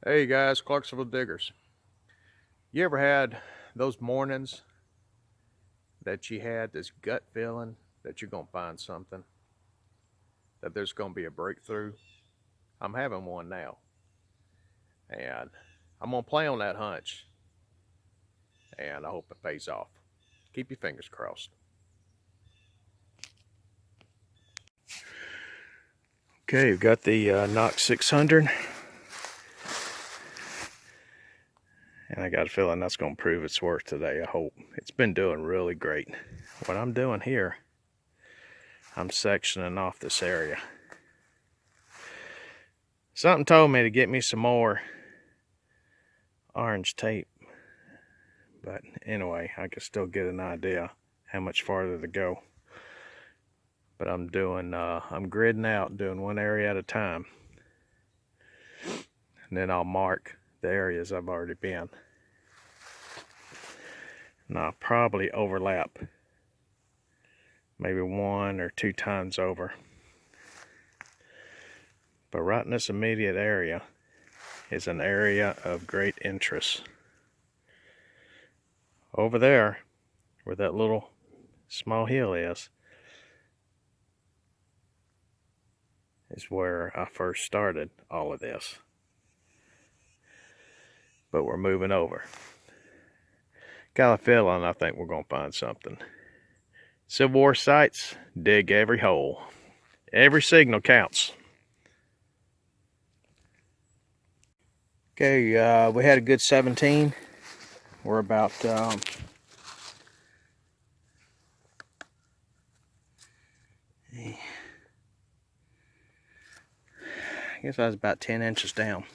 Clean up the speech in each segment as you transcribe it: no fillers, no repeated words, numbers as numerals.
Hey guys, Clarksville Diggers. You ever had those mornings that you had this gut feeling that you're going to find something, that there's going to be a breakthrough? I'm having one now, and I'm going to play on that hunch, and I hope it pays off. Keep your fingers crossed. Okay, we've got the Knox 600, and I got a feeling that's going to prove its worth today, I hope. It's been doing really great. What I'm doing here, I'm sectioning off this area. Something told me to get me some more orange tape, but anyway, I can still get an idea how much farther to go. But I'm gridding out, doing one area at a time, and then I'll mark the areas I've already been, and I'll probably overlap maybe 1 or 2 times over. But right in this immediate area is an area of great interest. Over there, where that little small hill is where I first started all of this. But we're moving over. Got a feeling I think we're going to find something. Civil War sites, dig every hole. Every signal counts. Okay, we had a good 17. We're about I guess I was about 10 inches down.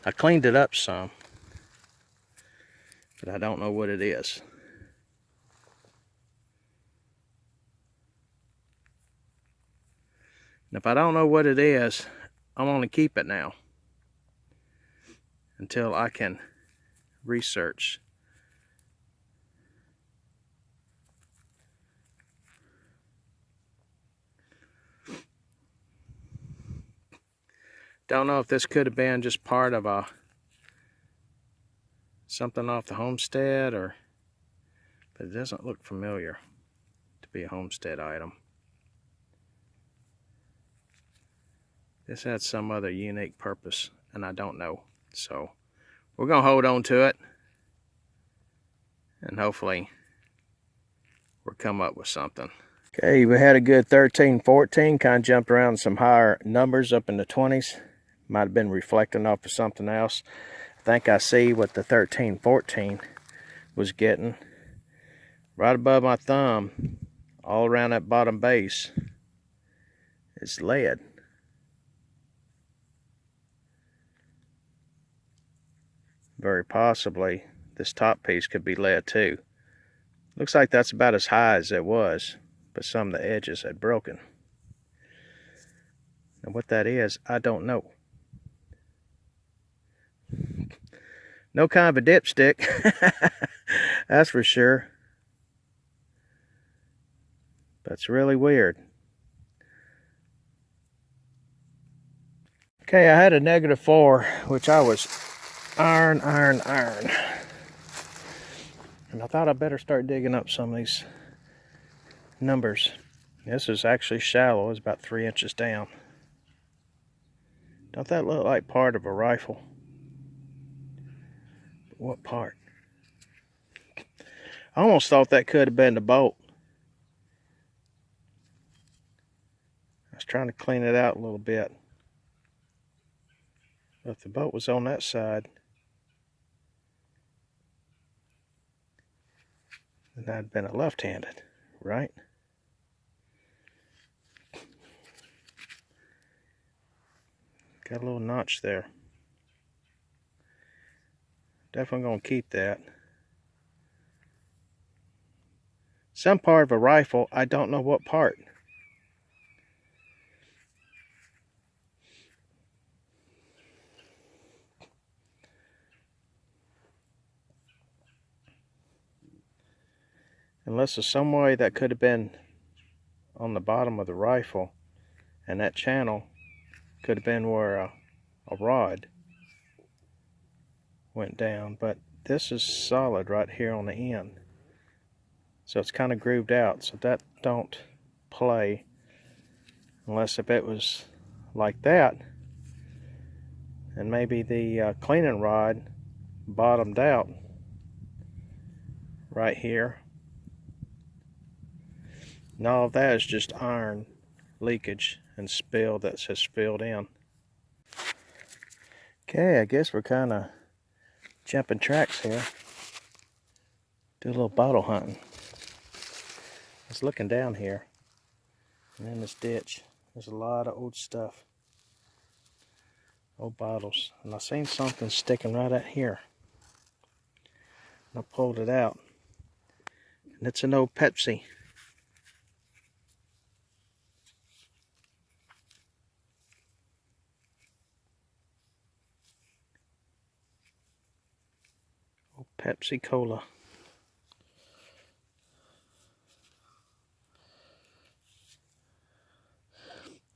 I cleaned it up some, but I don't know what it is. And if I don't know what it is, I'm going to keep it now until I can research. Don't know if this could have been just part of something off the homestead, but it doesn't look familiar to be a homestead item. This had some other unique purpose, and I don't know. So we're gonna hold on to it, and hopefully we'll come up with something. Okay, we had a good 13, 14, kind of jumped around some higher numbers up in the 20s. Might have been reflecting off of something else. I think I see what the 13, 14 was getting. Right above my thumb, all around that bottom base, is lead. Very possibly this top piece could be lead too. Looks like that's about as high as it was, but some of the edges had broken. And what that is, I don't know. No kind of a dipstick, that's for sure. That's really weird. Okay, I had a -4, which I was iron. And I thought I better start digging up some of these numbers. This is actually shallow, it's about 3 inches down. Don't that look like part of a rifle? What part? I almost thought that could have been the bolt. I was trying to clean it out a little bit. But if the bolt was on that side, then I'd been a left-handed, right? Got a little notch there. Definitely gonna keep that. Some part of a rifle, I don't know what part. Unless there's some way that could have been on the bottom of the rifle, and that channel could have been where a rod went down, but this is solid right here on the end. So it's kind of grooved out, so that don't play unless if it was like that, and maybe the cleaning rod bottomed out right here. And all of that is just iron leakage and spill that's just spilled in. Okay, I guess we're kind of jumping tracks here. Do a little bottle hunting. I was looking down here, and in this ditch, there's a lot of old stuff. Old bottles. And I seen something sticking right out here. And I pulled it out. And it's an old Pepsi. Old Pepsi Cola.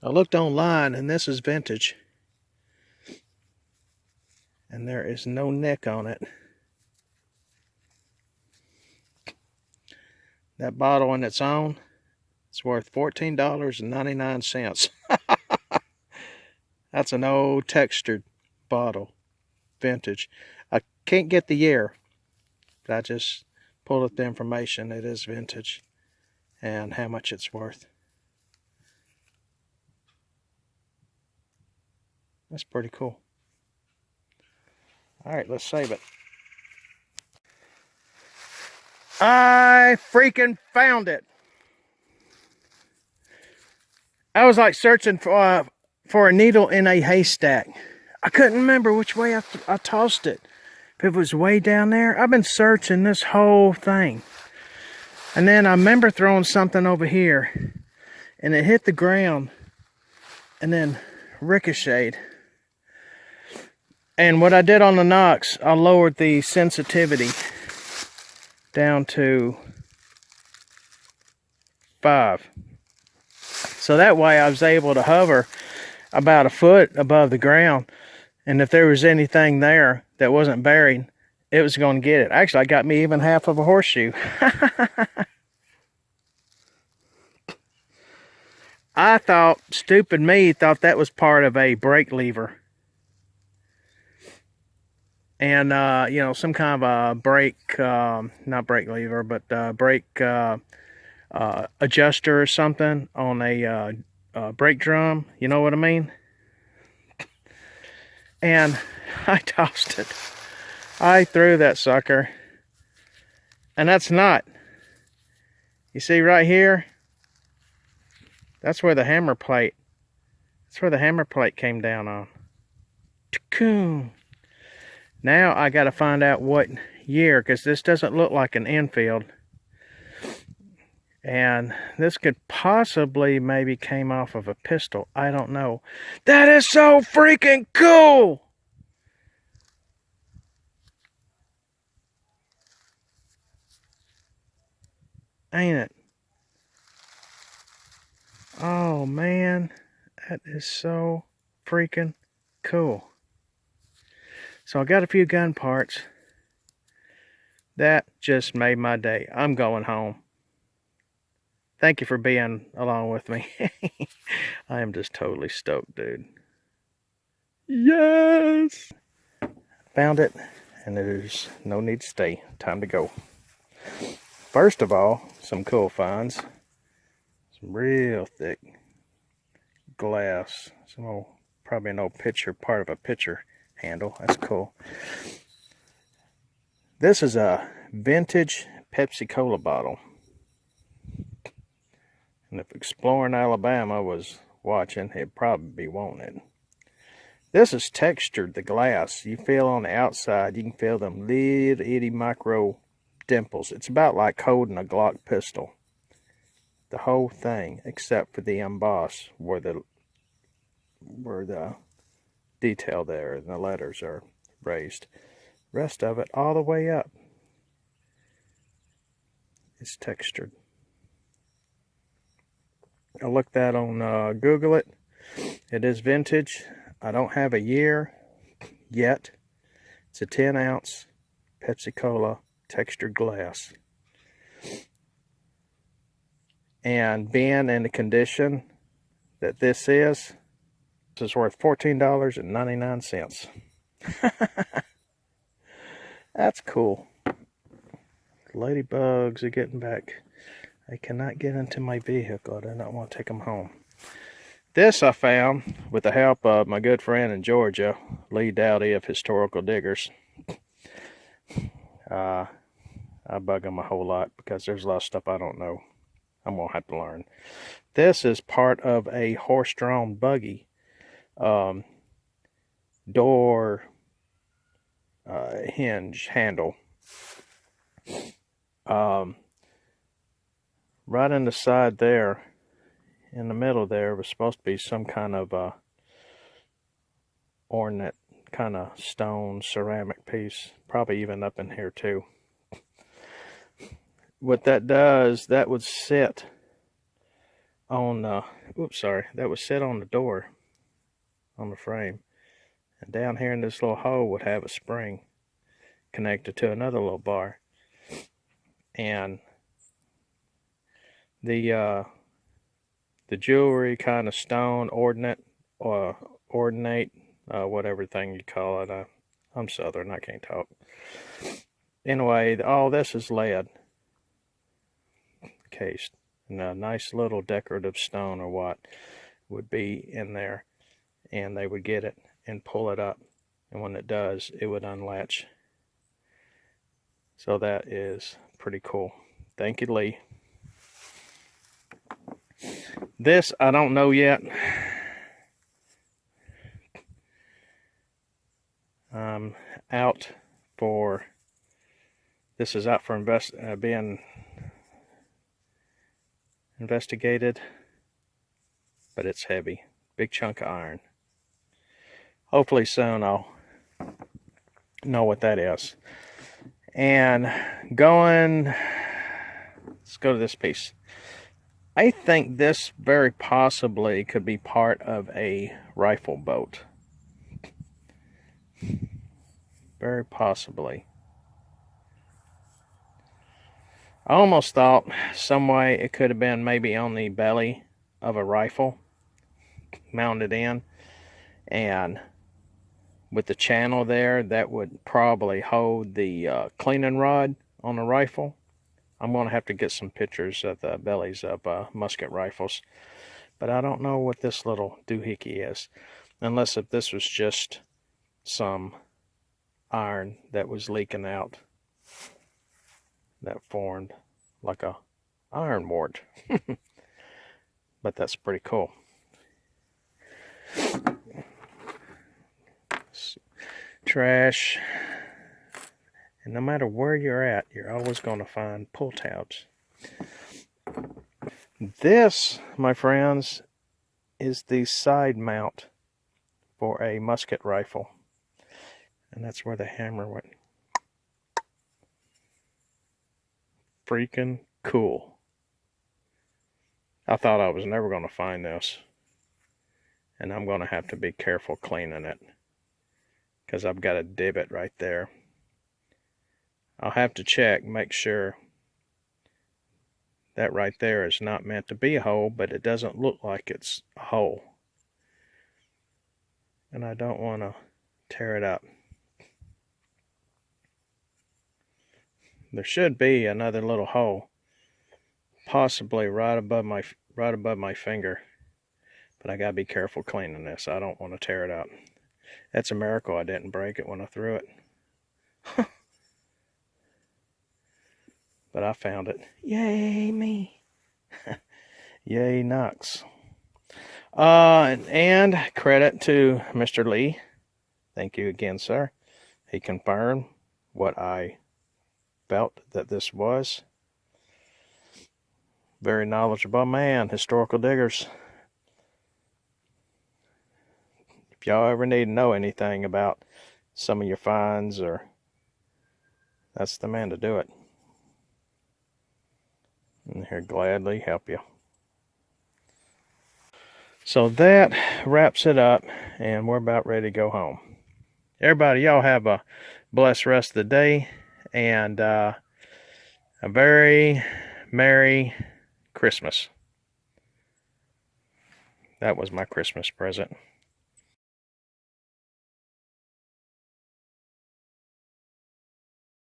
I looked online, and this is vintage. And there is no nick on it. That bottle on its own, it's worth $14.99. That's an old textured bottle, vintage. I can't get the year, but I just pulled up the information. It is vintage and how much it's worth. That's pretty cool. All right, let's save it. I freaking found it. I was like searching for a needle in a haystack. I couldn't remember which way I tossed it. If it was way down there. I've been searching this whole thing. And then I remember throwing something over here. And it hit the ground. And then ricocheted. And what I did on the Knox, I lowered the sensitivity down to 5. So that way I was able to hover about a foot above the ground. And if there was anything there that wasn't buried, it was going to get it. Actually, I got me even half of a horseshoe. I thought, stupid me, thought that was part of a brake lever. And, you know, some kind of a brake, not brake lever, but brake adjuster or something on a brake drum. You know what I mean? And I tossed it. I threw that sucker. And that's not. You see right here? That's where the hammer plate. That's where the hammer plate came down on. Cocoon. Now I got to find out what year, because this doesn't look like an Enfield. And this could possibly maybe came off of a pistol. I don't know. That is so freaking cool! Ain't it? Oh man, that is so freaking cool. So I got a few gun parts. That just made my day. I'm going home. Thank you for being along with me. I am just totally stoked, dude. Yes! Found it, and there's no need to stay. Time to go. First of all, some cool finds. Some real thick glass. Some old, probably an old pitcher, part of a pitcher handle. That's cool. This is a vintage Pepsi Cola bottle. And if Exploring Alabama was watching, he'd probably be wanting it. This is textured, the glass. You feel on the outside, you can feel them little itty micro dimples. It's about like holding a Glock pistol. The whole thing, except for the emboss, where the detail there and the letters are raised. Rest of it, all the way up, is textured. I looked that on Google it. It is vintage. I don't have a year yet. It's a 10-ounce Pepsi Cola textured glass. And being in the condition that this is worth $14.99. That's cool. Ladybugs are getting back. They cannot get into my vehicle. I do not want to take them home. This I found with the help of my good friend in Georgia, Lee Dowdy of Historical Diggers. I bug him a whole lot because there's a lot of stuff I don't know. I'm going to have to learn. This is part of a horse-drawn buggy door hinge handle. Right in the side there, in the middle there, was supposed to be some kind of ornate, kind of stone ceramic piece. Probably even up in here too. What that does, that would sit on that would sit on the door, on the frame. And down here in this little hole would have a spring connected to another little bar. And the jewelry, kind of stone ordinate or ordinate, whatever thing you call it. I'm Southern, I can't talk. Anyway, all this is lead cased, and a nice little decorative stone or what would be in there, and they would get it and pull it up, and when it does, it would unlatch. So that is pretty cool. Thank you, Lee. This I don't know yet. Out for this is out for being investigated, but it's heavy, big chunk of iron. Hopefully soon I'll know what that is. And let's go to this piece. I think this very possibly could be part of a rifle boat. Very possibly. I almost thought some way it could have been maybe on the belly of a rifle mounted in, and with the channel there that would probably hold the cleaning rod on the rifle. I'm going to have to get some pictures of the bellies of musket rifles, but I don't know what this little doohickey is, unless if this was just some iron that was leaking out that formed like a iron wart. But that's pretty cool. Trash. And no matter where you're at, you're always going to find pull tabs. This, my friends, is the side mount for a musket rifle. And that's where the hammer went. Freaking cool. I thought I was never going to find this. And I'm going to have to be careful cleaning it, because I've got a divot right there. I'll have to check, make sure that right there is not meant to be a hole, but it doesn't look like it's a hole. And I don't want to tear it up. There should be another little hole, possibly right above my finger. But I gotta be careful cleaning this. I don't want to tear it up. That's a miracle I didn't break it when I threw it. But I found it. Yay me. Yay Knox. And credit to Mr. Lee. Thank you again, sir. He confirmed what I felt that this was. Very knowledgeable man, Historical Diggers. If y'all ever need to know anything about some of your finds, or that's the man to do it. And he'll gladly help you. So that wraps it up, and we're about ready to go home. Everybody, y'all have a blessed rest of the day, and a very Merry Christmas. That was my Christmas present.